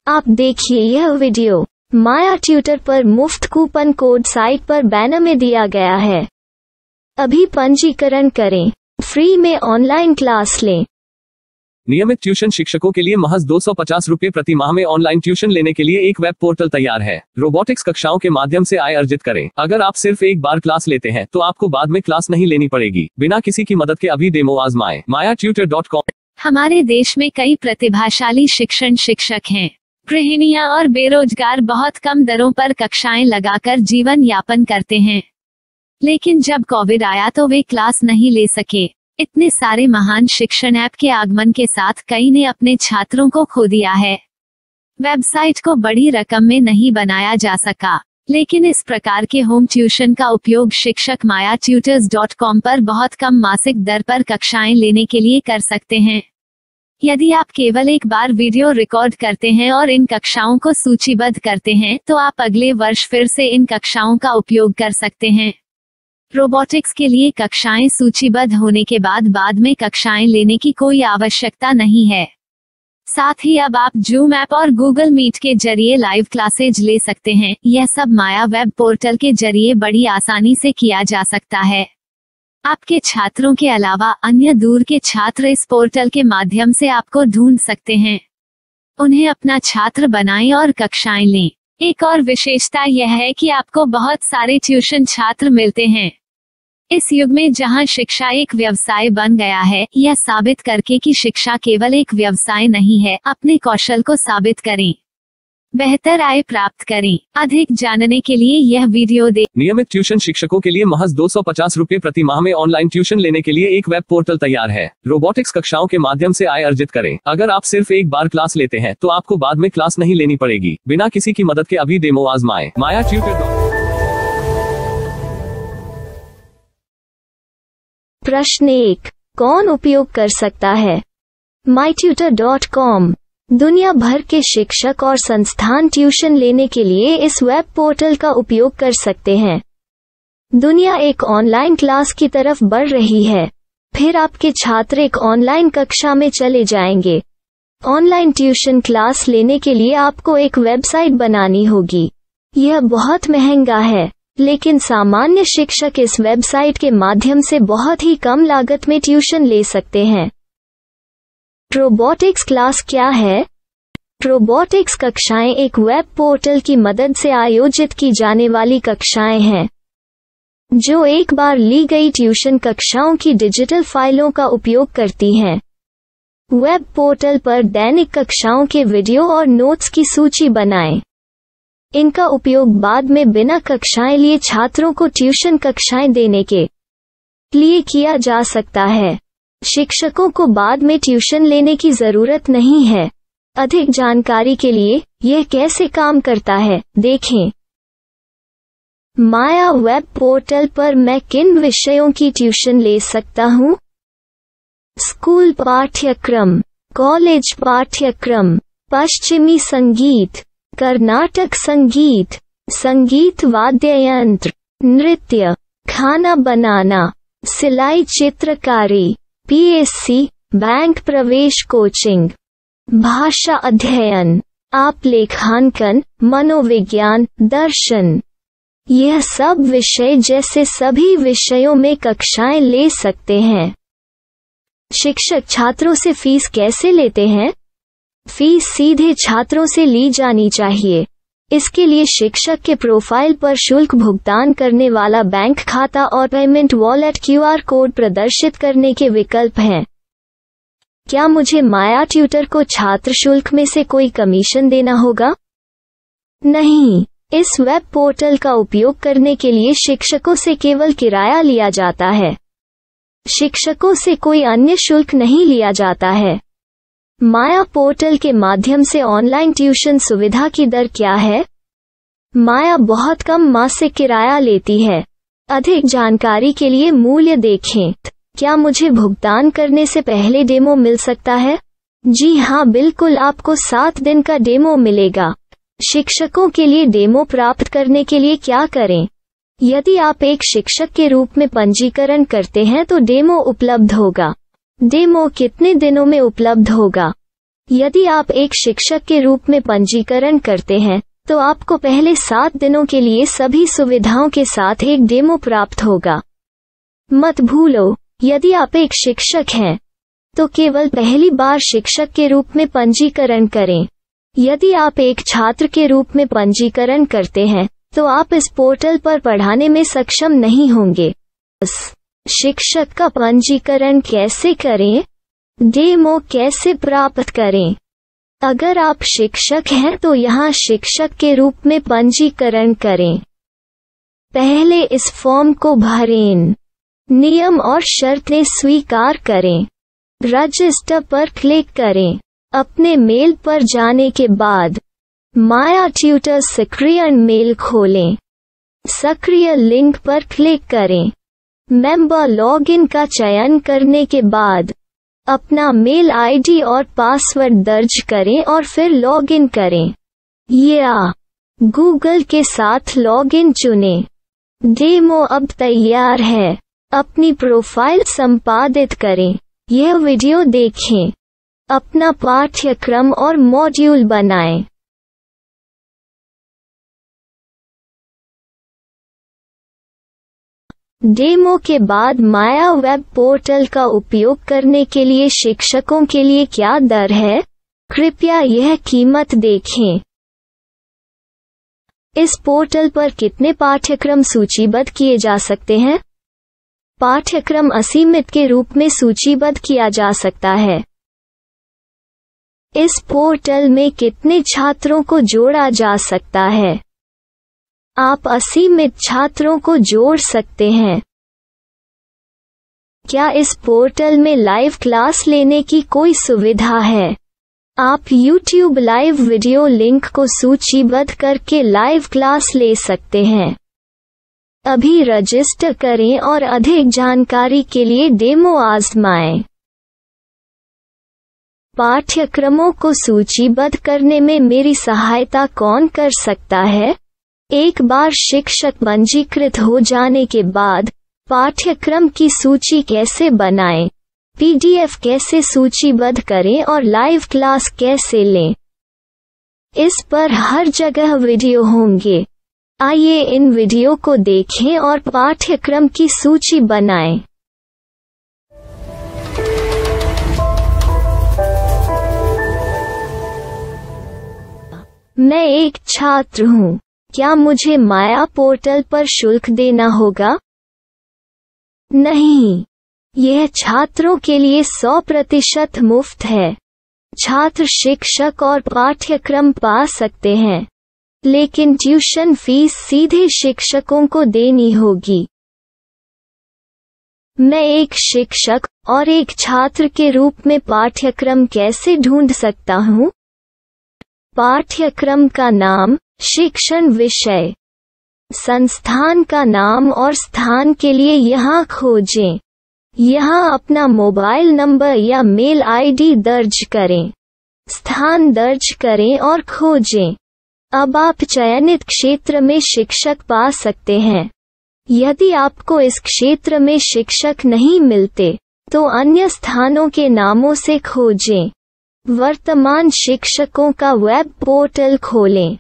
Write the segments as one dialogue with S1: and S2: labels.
S1: आप देखिए यह वीडियो माया ट्यूटर पर मुफ्त कूपन कोड साइट पर बैनर में दिया गया है। अभी पंजीकरण करें, फ्री में ऑनलाइन क्लास लें।
S2: नियमित ट्यूशन शिक्षकों के लिए महज 250 रुपये प्रति माह में ऑनलाइन ट्यूशन लेने के लिए एक वेब पोर्टल तैयार है। रोबोटिक्स कक्षाओं के माध्यम से आय अर्जित करें। अगर आप सिर्फ एक बार क्लास लेते हैं तो आपको बाद में क्लास नहीं लेनी पड़ेगी। बिना किसी की मदद के अभी डेमो आजमाएं। mayatutor.com।
S3: हमारे देश में कई प्रतिभाशाली शिक्षक हैं। गृहिणियां और बेरोजगार बहुत कम दरों पर कक्षाएं लगाकर जीवन यापन करते हैं, लेकिन जब कोविड आया तो वे क्लास नहीं ले सके। इतने सारे महान शिक्षण ऐप के आगमन के साथ कई ने अपने छात्रों को खो दिया है। वेबसाइट को बड़ी रकम में नहीं बनाया जा सका, लेकिन इस प्रकार के होम ट्यूशन का उपयोग शिक्षक mayatutors.com पर बहुत कम मासिक दर पर कक्षाएं लेने के लिए कर सकते हैं। यदि आप केवल एक बार वीडियो रिकॉर्ड करते हैं और इन कक्षाओं को सूचीबद्ध करते हैं तो आप अगले वर्ष फिर से इन कक्षाओं का उपयोग कर सकते हैं। रोबोटिक्स के लिए कक्षाएं सूचीबद्ध होने के बाद में कक्षाएं लेने की कोई आवश्यकता नहीं है। साथ ही अब आप जूम ऐप और गूगल मीट के जरिए लाइव क्लासेज ले सकते हैं। यह सब माया वेब पोर्टल के जरिए बड़ी आसानी से किया जा सकता है। आपके छात्रों के अलावा अन्य दूर के छात्र इस पोर्टल के माध्यम से आपको ढूंढ सकते हैं। उन्हें अपना छात्र बनाएं और कक्षाएं लें। एक और विशेषता यह है कि आपको बहुत सारे ट्यूशन छात्र मिलते हैं। इस युग में जहां शिक्षा एक व्यवसाय बन गया है, यह साबित करके कि शिक्षा केवल एक व्यवसाय नहीं है, अपने कौशल को साबित करें, बेहतर आय प्राप्त करें। अधिक जानने के लिए यह वीडियो देखें।
S2: नियमित ट्यूशन शिक्षकों के लिए महज 250 रुपये प्रति माह में ऑनलाइन ट्यूशन लेने के लिए एक वेब पोर्टल तैयार है। रोबोटिक्स कक्षाओं के माध्यम से आय अर्जित करें। अगर आप सिर्फ एक बार क्लास लेते हैं तो आपको बाद में क्लास नहीं लेनी पड़ेगी। बिना किसी की मदद के अभी डेमो आजमाएं। mayatutor.com।
S1: प्रश्न 1, कौन उपयोग कर सकता है? mytutor.com दुनिया भर के शिक्षक और संस्थान ट्यूशन लेने के लिए इस वेब पोर्टल का उपयोग कर सकते हैं। दुनिया एक ऑनलाइन क्लास की तरफ बढ़ रही है, फिर आपके छात्र एक ऑनलाइन कक्षा में चले जाएंगे। ऑनलाइन ट्यूशन क्लास लेने के लिए आपको एक वेबसाइट बनानी होगी। यह बहुत महंगा है, लेकिन सामान्य शिक्षक इस वेबसाइट के माध्यम से बहुत ही कम लागत में ट्यूशन ले सकते हैं। रोबोटिक्स क्लास क्या है? रोबोटिक्स कक्षाएं एक वेब पोर्टल की मदद से आयोजित की जाने वाली कक्षाएं हैं, जो एक बार ली गई ट्यूशन कक्षाओं की डिजिटल फाइलों का उपयोग करती हैं। वेब पोर्टल पर दैनिक कक्षाओं के वीडियो और नोट्स की सूची बनाएं। इनका उपयोग बाद में बिना कक्षाएं लिए छात्रों को ट्यूशन कक्षाएं देने के लिए किया जा सकता है। शिक्षकों को बाद में ट्यूशन लेने की जरूरत नहीं है। अधिक जानकारी के लिए यह कैसे काम करता है देखें। माया वेब पोर्टल पर मैं किन विषयों की ट्यूशन ले सकता हूँ? स्कूल पाठ्यक्रम, कॉलेज पाठ्यक्रम, पश्चिमी संगीत, कर्नाटक संगीत, संगीत वाद्य यंत्र, नृत्य, खाना बनाना, सिलाई चित्रकारी, पीएससी, बैंक प्रवेश कोचिंग, भाषा अध्ययन, आप लेखांकन, मनोविज्ञान, दर्शन। यह सब विषय जैसे सभी विषयों में कक्षाएं ले सकते हैं। शिक्षक छात्रों से फीस कैसे लेते हैं? फीस सीधे छात्रों से ली जानी चाहिए। इसके लिए शिक्षक के प्रोफाइल पर शुल्क भुगतान करने वाला बैंक खाता और पेमेंट वॉलेट QR कोड प्रदर्शित करने के विकल्प हैं। क्या मुझे माया ट्यूटर को छात्र शुल्क में से कोई कमीशन देना होगा? नहीं, इस वेब पोर्टल का उपयोग करने के लिए शिक्षकों से केवल किराया लिया जाता है। शिक्षकों से कोई अन्य शुल्क नहीं लिया जाता है। माया पोर्टल के माध्यम से ऑनलाइन ट्यूशन सुविधा की दर क्या है? माया बहुत कम मासिक किराया लेती है। अधिक जानकारी के लिए मूल्य देखें। क्या मुझे भुगतान करने से पहले डेमो मिल सकता है? जी हाँ, बिल्कुल, आपको 7 दिन का डेमो मिलेगा। शिक्षकों के लिए डेमो प्राप्त करने के लिए क्या करें? यदि आप एक शिक्षक के रूप में पंजीकरण करते हैं तो डेमो उपलब्ध होगा। डेमो कितने दिनों में उपलब्ध होगा? यदि आप एक शिक्षक के रूप में पंजीकरण करते हैं तो आपको पहले 7 दिनों के लिए सभी सुविधाओं के साथ एक डेमो प्राप्त होगा। मत भूलो, यदि आप एक शिक्षक हैं तो केवल पहली बार शिक्षक के रूप में पंजीकरण करें। यदि आप एक छात्र के रूप में पंजीकरण करते हैं तो आप इस पोर्टल पर पढ़ाने में सक्षम नहीं होंगे। शिक्षक का पंजीकरण कैसे करें? डेमो कैसे प्राप्त करें? अगर आप शिक्षक हैं तो यहाँ शिक्षक के रूप में पंजीकरण करें। पहले इस फॉर्म को भरें। नियम और शर्तें स्वीकार करें। रजिस्टर पर क्लिक करें। अपने मेल पर जाने के बाद माया ट्यूटर सक्रिय मेल खोलें। सक्रिय लिंक पर क्लिक करें। मेंबर लॉगिन का चयन करने के बाद अपना मेल आईडी और पासवर्ड दर्ज करें और फिर लॉगिन करें या गूगल के साथ लॉगिन चुनें। डेमो अब तैयार है। अपनी प्रोफाइल संपादित करें। यह वीडियो देखें। अपना पाठ्यक्रम और मॉड्यूल बनाएं। डेमो के बाद माया वेब पोर्टल का उपयोग करने के लिए शिक्षकों के लिए क्या दर है? कृपया यह कीमत देखें। इस पोर्टल पर कितने पाठ्यक्रम सूचीबद्ध किए जा सकते हैं? पाठ्यक्रम असीमित के रूप में सूचीबद्ध किया जा सकता है। इस पोर्टल में कितने छात्रों को जोड़ा जा सकता है? आप असीमित छात्रों को जोड़ सकते हैं। क्या इस पोर्टल में लाइव क्लास लेने की कोई सुविधा है? आप YouTube लाइव वीडियो लिंक को सूचीबद्ध करके लाइव क्लास ले सकते हैं। अभी रजिस्टर करें और अधिक जानकारी के लिए डेमो आजमाएं। पाठ्यक्रमों को सूचीबद्ध करने में मेरी सहायता कौन कर सकता है? एक बार शिक्षक पंजीकृत हो जाने के बाद पाठ्यक्रम की सूची कैसे बनाएं, PDF कैसे सूचीबद्ध करें और लाइव क्लास कैसे लें, इस पर हर जगह वीडियो होंगे। आइए इन वीडियो को देखें और पाठ्यक्रम की सूची बनाएं। मैं एक छात्र हूँ। क्या मुझे माया पोर्टल पर शुल्क देना होगा? नहीं, यह छात्रों के लिए 100% मुफ्त है। छात्र शिक्षक और पाठ्यक्रम पा सकते हैं, लेकिन ट्यूशन फीस सीधे शिक्षकों को देनी होगी। मैं एक शिक्षक और एक छात्र के रूप में पाठ्यक्रम कैसे ढूंढ सकता हूँ? पाठ्यक्रम का नाम, शिक्षण विषय, संस्थान का नाम और स्थान के लिए यहाँ खोजें। यहाँ अपना मोबाइल नंबर या मेल आईडी दर्ज करें। स्थान दर्ज करें और खोजें। अब आप चयनित क्षेत्र में शिक्षक पा सकते हैं। यदि आपको इस क्षेत्र में शिक्षक नहीं मिलते तो अन्य स्थानों के नामों से खोजें। वर्तमान शिक्षकों का वेब पोर्टल खोलें।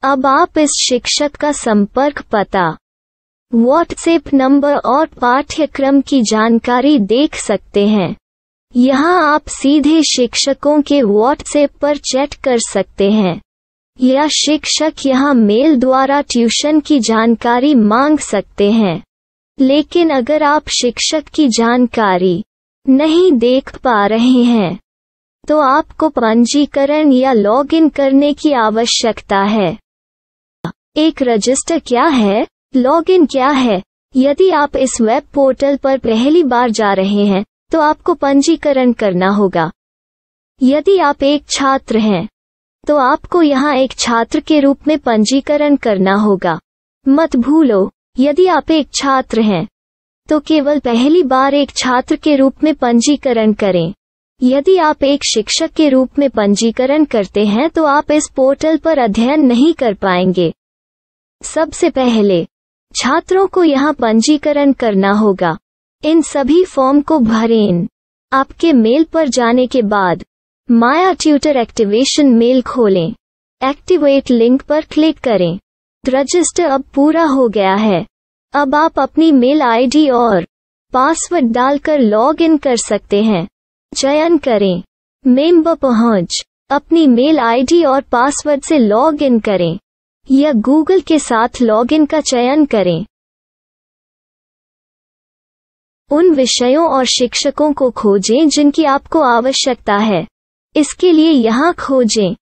S1: अब आप इस शिक्षक का संपर्क पता, व्हाट्सएप नंबर और पाठ्यक्रम की जानकारी देख सकते हैं। यहाँ आप सीधे शिक्षकों के व्हाट्सएप पर चैट कर सकते हैं या शिक्षक यहाँ मेल द्वारा ट्यूशन की जानकारी मांग सकते हैं। लेकिन अगर आप शिक्षक की जानकारी नहीं देख पा रहे हैं तो आपको पंजीकरण या लॉगिन करने की आवश्यकता है। एक रजिस्टर क्या है? लॉगिन क्या है? यदि आप इस वेब पोर्टल पर पहली बार जा रहे हैं तो आपको पंजीकरण करना होगा। यदि आप एक छात्र हैं तो आपको यहाँ एक छात्र के रूप में पंजीकरण करना होगा। मत भूलो, यदि आप एक छात्र हैं तो केवल पहली बार एक छात्र के रूप में पंजीकरण करें। यदि आप एक शिक्षक के रूप में पंजीकरण करते हैं तो आप इस पोर्टल पर अध्ययन नहीं कर पाएंगे। सबसे पहले छात्रों को यहाँ पंजीकरण करना होगा। इन सभी फॉर्म को भरें। आपके मेल पर जाने के बाद माया ट्यूटर एक्टिवेशन मेल खोलें। एक्टिवेट लिंक पर क्लिक करें। रजिस्टर अब पूरा हो गया है। अब आप अपनी मेल आईडी और पासवर्ड डालकर लॉग इन कर सकते हैं। चयन करें मेंबर पहुंच। अपनी मेल आईडी और पासवर्ड से लॉग इन करें या गूगल के साथ लॉग इन का चयन करें। उन विषयों और शिक्षकों को खोजें जिनकी आपको आवश्यकता है। इसके लिए यहाँ खोजें।